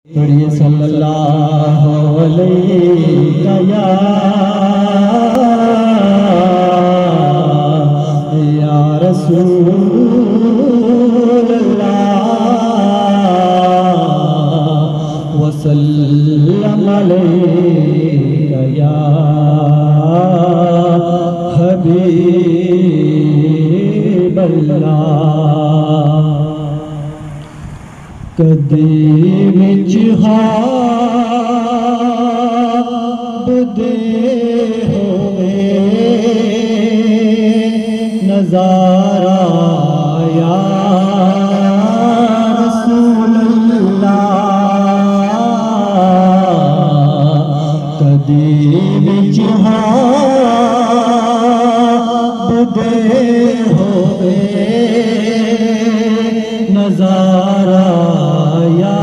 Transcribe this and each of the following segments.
पढ़िए सल्लल्लाहु अलैहि या रसूलल्लाह वसल्लम अलैका या हबीबल्लाह। कदी विच हाब दे होवे नज़ारा या रसूलल्लाह। कदी विच हाब दे होवे नज़ारा या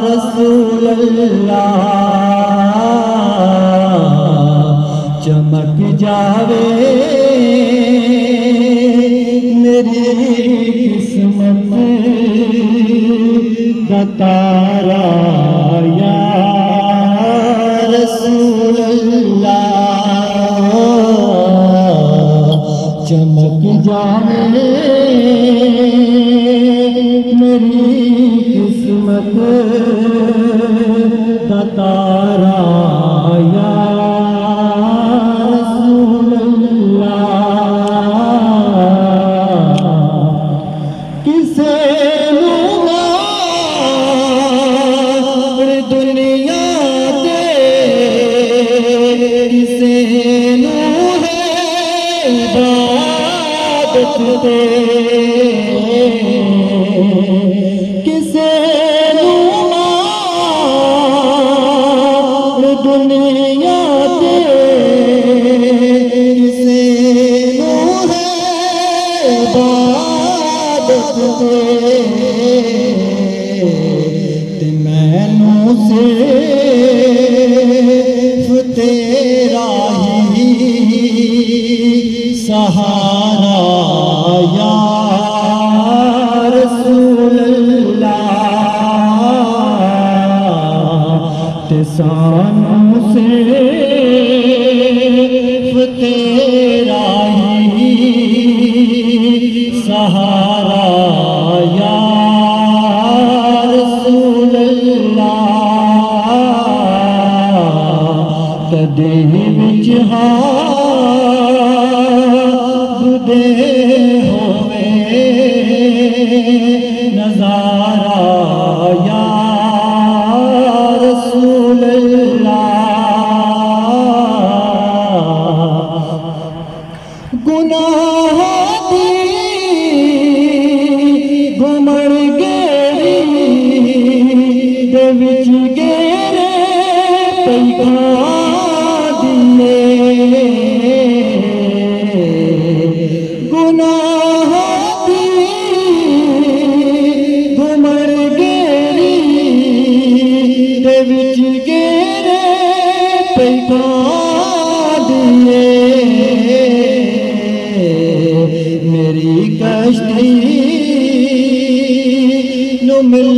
रसूलल्लाह। चमक जावे मेरी किस्मत दा तारा या रसूलल्लाह। चमक जावे मेरी किस्मत का तारा या रसूलल्लाह। किसे नूर दुनिया दे किसे नूर इबादत दे किसे नूर दुनिया दे किसे नूर इबादत दे ते मैनू सिर्फ तेरा ही सहारा या रसूलल्लाह। ते सानू सिर्फ तेरा ही सहारा या रसूलल्लाह। कदे विच हाब दे होवे नज़ारा या रसूलल्लाह। गुनाह दी घुमड़ गेरी दे विच गेरे पैगा दिए गुनाह दी घुमड़ गेरी दे विच गेरे पैगा दिए मेरी कश्ती नु मिल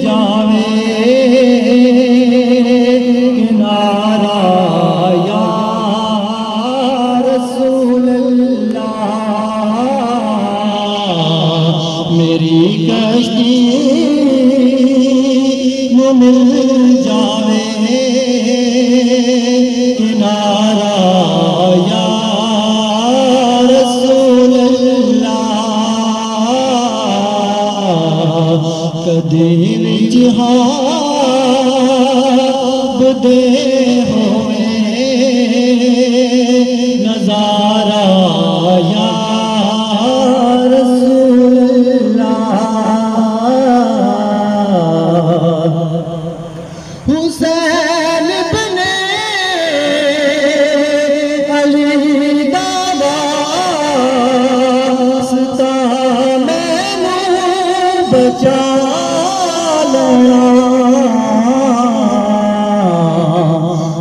जावे किनारा या रसूलल्लाह। मेरी कश्ती नु मिल जावे किनारा या कदे विच हाब दे होवे नज़ारा या रसूलल्लाह। हुसैन बने अली दा वास्ता मैनू बचा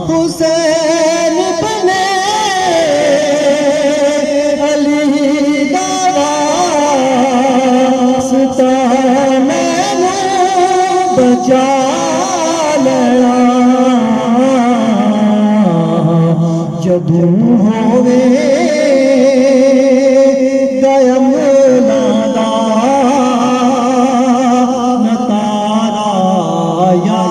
हुसैन बने अली दा वास्ता मैनू बचा लेना जदूं होवे गयम नादा न तारा या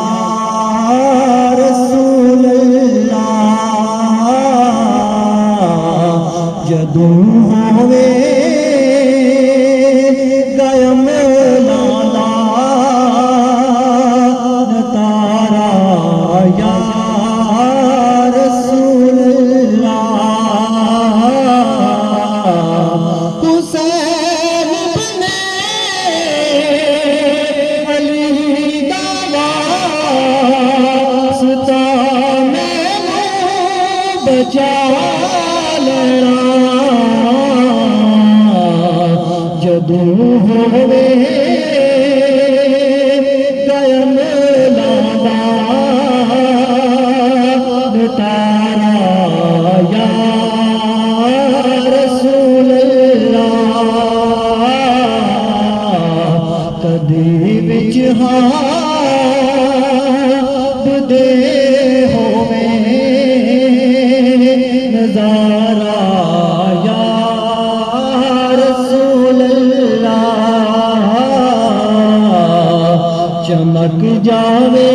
रसूल अल्लाह जदूं होवे गयम नादा न तारा या रसूल अल्लाह हुसैन बने अली दा वास्ता मैनू बचा लेना जदूं होवे गयम नादा न तारा या रसूल अल्लाह कदी विच हाथ दे होवे नजारा या रसूल अल्लाह चमक जावे